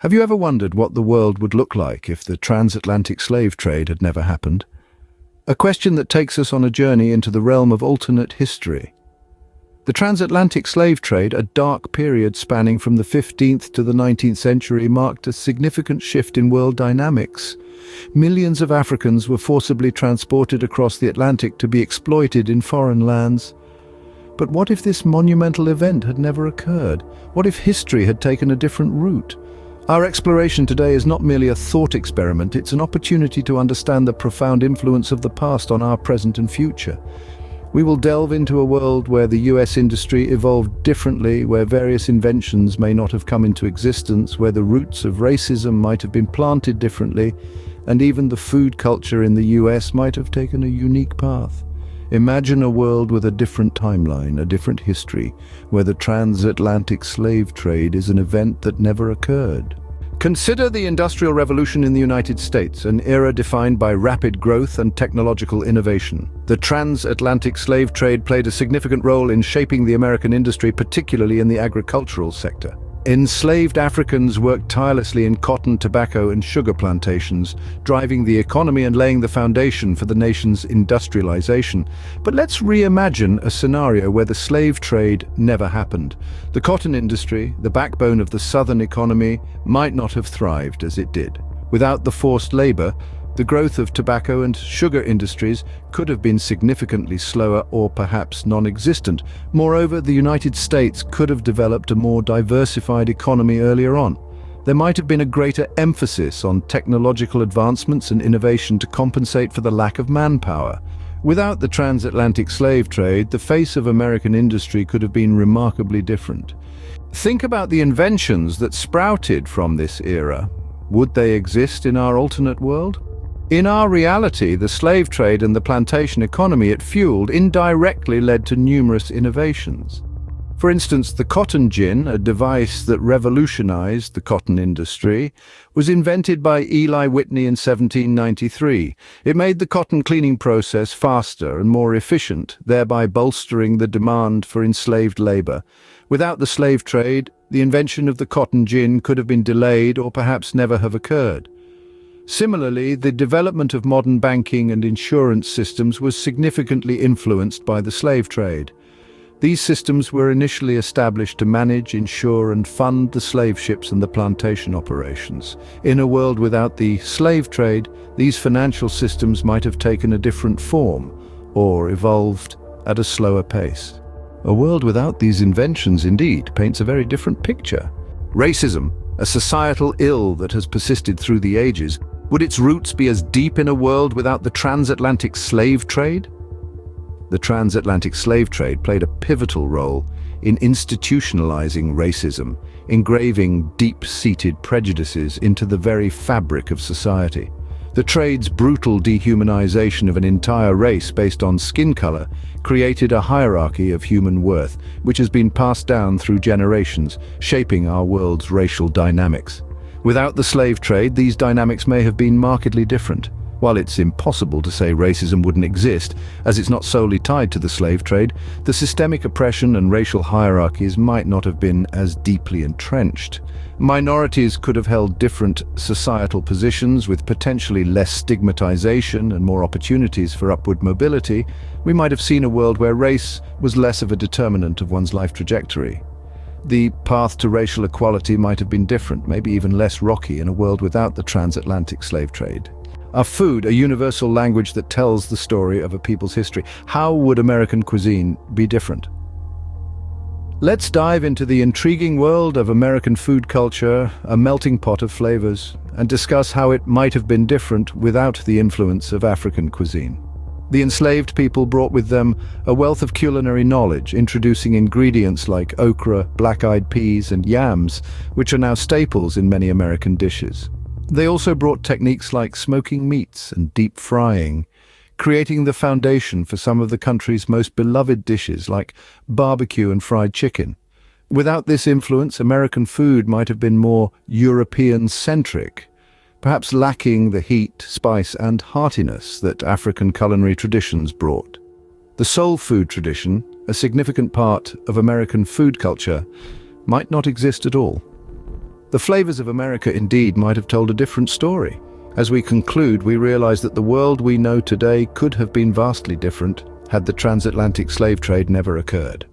Have you ever wondered what the world would look like if the transatlantic slave trade had never happened? A question that takes us on a journey into the realm of alternate history. The transatlantic slave trade, a dark period spanning from the 15th to the 19th century, marked a significant shift in world dynamics. Millions of Africans were forcibly transported across the Atlantic to be exploited in foreign lands. But what if this monumental event had never occurred? What if history had taken a different route? Our exploration today is not merely a thought experiment, it's an opportunity to understand the profound influence of the past on our present and future. We will delve into a world where the US industry evolved differently, where various inventions may not have come into existence, where the roots of racism might have been planted differently, and even the food culture in the US might have taken a unique path. Imagine a world with a different timeline, a different history, where the transatlantic slave trade is an event that never occurred. Consider the Industrial Revolution in the United States, an era defined by rapid growth and technological innovation. The transatlantic slave trade played a significant role in shaping the American industry, particularly in the agricultural sector. Enslaved Africans worked tirelessly in cotton, tobacco, and sugar plantations, driving the economy and laying the foundation for the nation's industrialization. But let's reimagine a scenario where the slave trade never happened. The cotton industry, the backbone of the Southern economy, might not have thrived as it did. Without the forced labor, the growth of tobacco and sugar industries could have been significantly slower or perhaps non-existent. Moreover, the United States could have developed a more diversified economy earlier on. There might have been a greater emphasis on technological advancements and innovation to compensate for the lack of manpower. Without the transatlantic slave trade, the face of American industry could have been remarkably different. Think about the inventions that sprouted from this era. Would they exist in our alternate world? In our reality, the slave trade and the plantation economy it fueled indirectly led to numerous innovations. For instance, the cotton gin, a device that revolutionized the cotton industry, was invented by Eli Whitney in 1793. It made the cotton cleaning process faster and more efficient, thereby bolstering the demand for enslaved labor. Without the slave trade, the invention of the cotton gin could have been delayed or perhaps never have occurred. Similarly, the development of modern banking and insurance systems was significantly influenced by the slave trade. These systems were initially established to manage, insure, and fund the slave ships and the plantation operations. In a world without the slave trade, these financial systems might have taken a different form or evolved at a slower pace. A world without these inventions, indeed, paints a very different picture. Racism, a societal ill that has persisted through the ages, would its roots be as deep in a world without the transatlantic slave trade? The transatlantic slave trade played a pivotal role in institutionalizing racism, engraving deep-seated prejudices into the very fabric of society. The trade's brutal dehumanization of an entire race based on skin color created a hierarchy of human worth, which has been passed down through generations, shaping our world's racial dynamics. Without the slave trade, these dynamics may have been markedly different. While it's impossible to say racism wouldn't exist, as it's not solely tied to the slave trade, the systemic oppression and racial hierarchies might not have been as deeply entrenched. Minorities could have held different societal positions with potentially less stigmatization and more opportunities for upward mobility. We might have seen a world where race was less of a determinant of one's life trajectory. The path to racial equality might have been different, maybe even less rocky, in a world without the transatlantic slave trade. Our food, a universal language that tells the story of a people's history. How would American cuisine be different? Let's dive into the intriguing world of American food culture, a melting pot of flavors, and discuss how it might have been different without the influence of African cuisine. The enslaved people brought with them a wealth of culinary knowledge, introducing ingredients like okra, black-eyed peas, and yams, which are now staples in many American dishes. They also brought techniques like smoking meats and deep frying, creating the foundation for some of the country's most beloved dishes like barbecue and fried chicken. Without this influence, American food might have been more European-centric, perhaps lacking the heat, spice, and heartiness that African culinary traditions brought. The soul food tradition, a significant part of American food culture, might not exist at all. The flavors of America indeed might have told a different story. As we conclude, we realize that the world we know today could have been vastly different had the transatlantic slave trade never occurred.